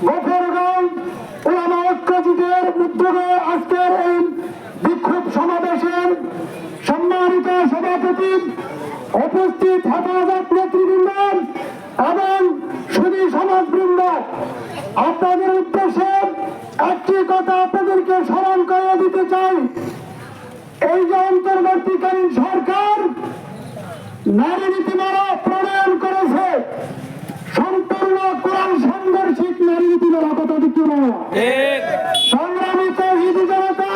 গফরগাঁও ওলামা ঐক্য জোটের উদ্যোগে আজকের এই বিক্ষোভ সমাবেশের সম্মানিত সভাপতি, উপস্থিত হেফাজত নেতৃবৃন্দ এবং সুধী সমাজবৃন্দ, আপনাদের উদ্দেশ্যে একটি কথা আপনাদেরকে স্মরণ করে দিতে চাই। এই যে অন্তর্বর্তীকালীন সরকার নারী নীতিমালা প্রণয়ন করেছে, সম্পূর্ণ কোরআন সাংঘর্ষিক নারী নীতিমালা, কথা দিতে সংগ্রামী তৌহিদি জনতা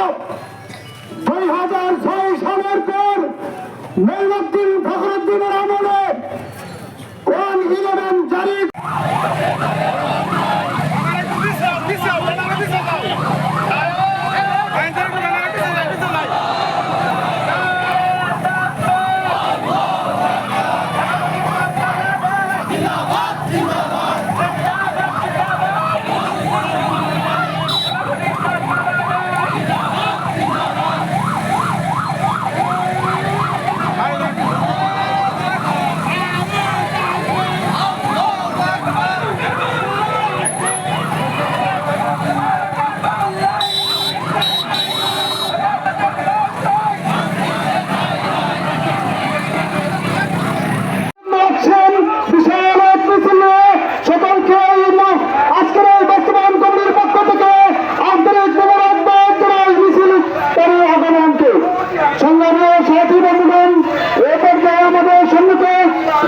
2006 সালের পর মঈনুদ্দিন ফখরুদ্দিনের আমলে কোরআন 11 জারি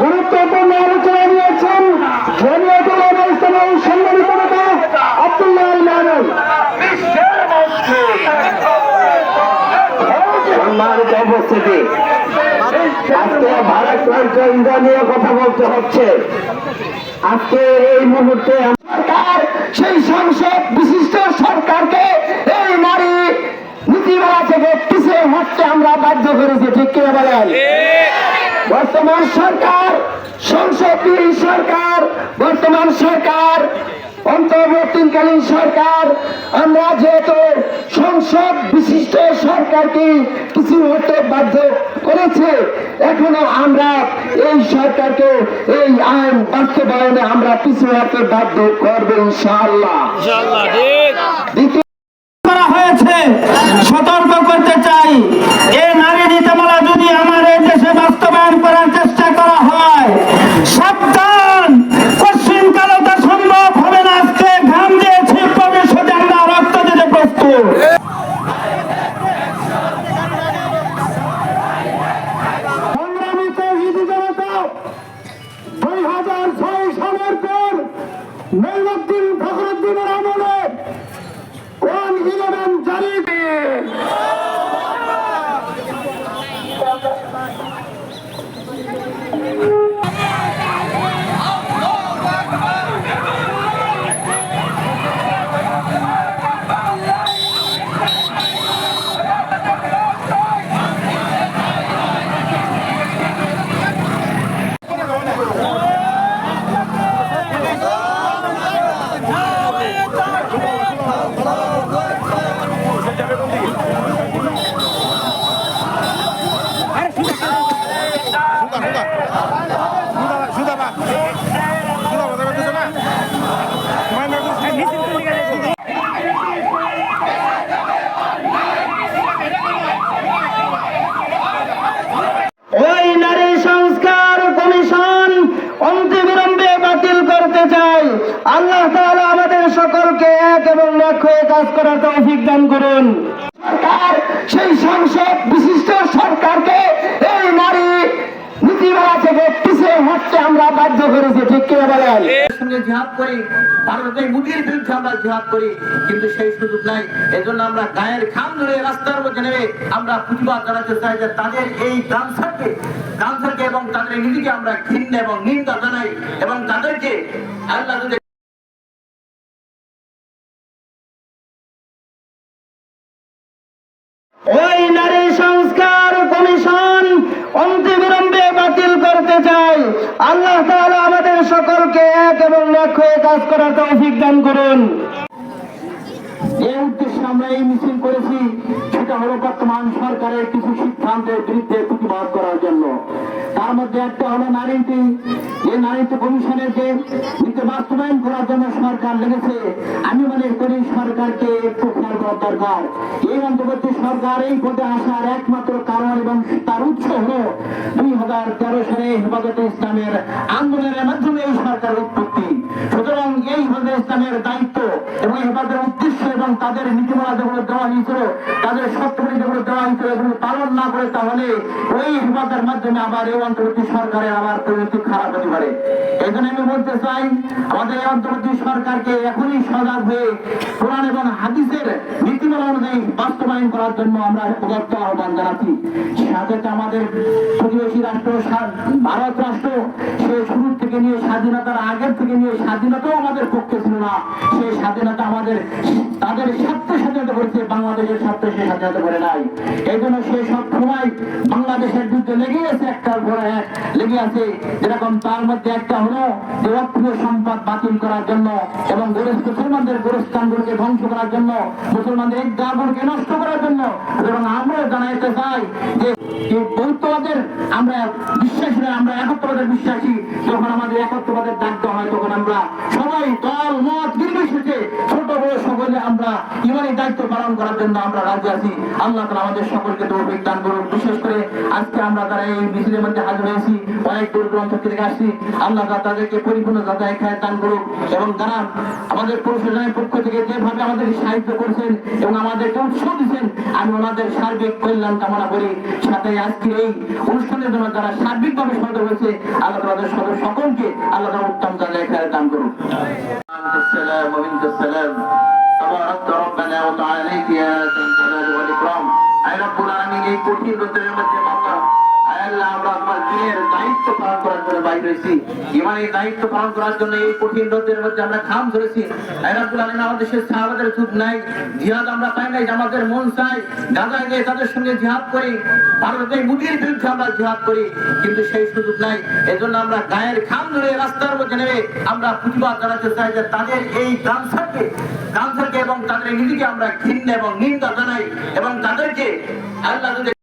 গুরুত্বপূর্ণ আলোচনা নিয়েছেন সম্মানিত নেতা আব্দুল্লাহ মামুন। সম্মানিত উপস্থিতি, আজকে ভারত নিয়ে কথা বলতে হচ্ছে। আজকে এই মুহূর্তে সরকার সেই সংসদ বিশিষ্ট সরকারকে এই নারী নীতিমালা থেকে পিছিয়ে হটতে আমরা বাধ্য করেছি, ঠিক কিনা বলেন? বর্তমান সরকার সংসদীয় সরকার, বর্তমান সরকার অন্তর্বর্তীকালীন সরকার, আমরা যেহেতু সংসদ বিশিষ্ট সরকারকে কিছু হতে বাধ্য করেছে, এখনো আমরা এই সরকারকে এই আইন বাস্তবায়নে আমরা পিছু হতে বাধ্য করবো ইনশাআল্লাহ। করা হয়েছে, সতর্ক করতে চাই, এই নারী নীতিমালা যদি আমার এই দেশে বাস্তবায়ন করার চেষ্টা করা হয়, সাবধান, পশ্চিম কালতা সম্ভব হবে না। আজকে ঘাম দিয়েছি, ভবিষ্যতে আমরা রক্ত দিতে প্রস্তুত। সংগ্রামী তৌহিদি জনতা 2006 সালের পর মঈনুদ্দিন ফখরুদ্দিনের আমলে কোরআন 11 জারি ওই নারী সংস্কার কমিশন অনতিবিলম্বে বাতিল করতে চাই। আল্লাহ তাআলা আমাদের সকলকে এক এবং এক হয়ে কাজ করার তৌফিক দান করুন। সরকার সেই সংসদ বিশিষ্ট সরকারকে এই নারী নীতিমালা থেকে পিছিয়ে হটতে আমরা বাধ্য করেছি, ঠিক কিনা বলেন? সঙ্গে জিহাদ করি, ভারতের মুদির বিরুদ্ধে আমরা জিহাদ করি, কিন্তু সেই সুযোগ নাই। এজন্য আমরা গায়ের খাম ধরে রাস্তার মধ্যে নেমে আমরা প্রতিবাদ জানাতে চাই যে তাদের এই ডান্সারকে এবং তাদের নীতিকে আমরা ঘৃণা এবং নিন্দা জানাই, এবং তাদেরকে আল্লাহ যদি ওই নারী সংস্কার কমিশন অনতিবিলম্বে বাতিল করতে চাই। আল্লাহ তাআলা আমাদের সকলকে এক এবং এক হয়ে কাজ করার তৌফিক দান করুন। এই উদ্দেশ্যে উদ্দেশ্যে আমরা এই মিছিল করেছি সেটা হলো বর্তমান সরকারের কিছু সিদ্ধান্তের বিরুদ্ধে প্রতিবাদ করার জন্য। তার মধ্যে একটা হলো নারীনীতি। এই নারীনীতি কমিশনের যে নীতি বাস্তবায়ন করার জন্য সরকার লেগেছে, আমি মনে করি সরকারকে একটু খেয়াল করার দরকার। এই অন্তর্বর্তী সরকার এই পদে আসার একমাত্র কারণ এবং তার উৎস হলো 2013 সালে হেফাজতে ইসলামের আন্দোলনের মাধ্যমে এই সরকারের উৎপত্তি। সুতরাং এই হেফাজতে ইসলামের দায়িত্ব এবং হেফাজতের উদ্দেশ্য এবং তাদের নীতিমালা যেগুলো দেওয়া হয়েছিল, তাদের শর্তগুলি যেগুলো দেওয়া হয়েছিল, এগুলো পালন না করে তাহলে ওই হেফাজতের মাধ্যমে আবার এই অন্তর্বর্তী সরকারের আবার পরিণতি খারাপ হতে পারে। এই জন্য আমি বলতে চাই, আমাদের এই অন্তর্বর্তী সরকারকে এখনই সজাগ হয়ে কোরআন এবং হাদিসের নীতিমালা অনুযায়ী বাস্তবায়ন করার জন্য আমরা উদাত্ত আহ্বান জানাচ্ছি। সাথে আমাদের প্রতিবেশী রাষ্ট্র ভারত রাষ্ট্র, সে শুরু থেকে নিয়ে স্বাধীনতার আগের থেকে নিয়ে স্বাধীনতাও আমাদের পক্ষে ছিল না। সেই স্বাধীনতা আমাদের তাদের স্বার্থে স্বাধীনতা করেছে, বাংলাদেশের স্বার্থে সে স্বাধীনতা করে নাই। এই জন্য সে সব সময় বাংলাদেশের যুদ্ধে লেগে আছে, একটার পর এক লেগে আছে। যেরকম তার মধ্যে একটা হলো যে অপ্রিয় সম্পদ বাতিল করার জন্য এবং মুসলমানদের গোরস্থানগুলোকে ধ্বংস করার জন্য, মুসলমানদের ঈদগাহগুলোকে নষ্ট করার জন্য। এবং আমরাও জানাইতে চাই যে বৌদ্ধবাদের আমরা বিশ্বাসী না, আমরা একত্রবাদের বিশ্বাসী। যখন আমাদের একত্রবাদের ডাক দেওয়া হয় তখন আমরা সবাই দল মত নির্বিশেষে ছোট বড় সকলে আমরা ইমানি দায়িত্ব পালন করার জন্য আমরা রাজি আছি। আল্লাহ তাআলা আমাদের সকলকে তৌফিক দান করুন। বিশেষ করে আজকে আমরা যারা এই মিছিলের মধ্যে হাজির হয়েছি, অনেক দূর দূরান্ত থেকে আসছি, আল্লাহ তাআলা তাদেরকে পরিপূর্ণ যাতায়াত খায় দান করুন। এবং যারা আমাদের প্রশাসনের পক্ষ থেকে যেভাবে আমাদের সাহায্য করেছেন এবং আমাদেরকে উৎসাহ দিচ্ছেন, আমি ওনাদের সার্বিক কল্যাণ কামনা করি। সাথে আজকে এই অনুষ্ঠানের জন্য যারা সার্বিকভাবে সদর হয়েছে, আল্লাহ তাদের সদর সকলকে আল্লাহ তাআলা উত্তম যাতায়াত খায় দান করুন। السلام ومنك السلام تبارك ربنا وتعاليك يا ذا الجلال والإكرام। أي رب العالمين এই কঠিন রোদের মধ্যে আমরা আল্লাহ আমরা আপনার দিনের দায়িত্ব পালন করার জন্য বাইরে হয়েছি, ইমানের দায়িত্ব পালন করার জন্য এই কঠিন রোদের মধ্যে আমরা খাম ধরেছি। আই রাব্বুল আলামিন আমাদের সে সাহাবাদের সুখ নাই, জিহাদ আমরা পাই নাই, আমাদের মন চাই গাজায় গিয়ে তাদের সঙ্গে জিহাদ করি, ভারতের মুদির বিরুদ্ধে আমরা জিহাদ করি, কিন্তু সেই সুযোগ নাই। এজন্য আমরা গায়ের খাম ধরে রাস্তার মধ্যে নেমে আমরা প্রতিবাদ জানাতে চাই যে তাদের এই ক্যান্সারকে এবং তাদের নীতিকে আমরা ঘৃণা এবং নিন্দা জানাই এবং তাদেরকে আল্লাহ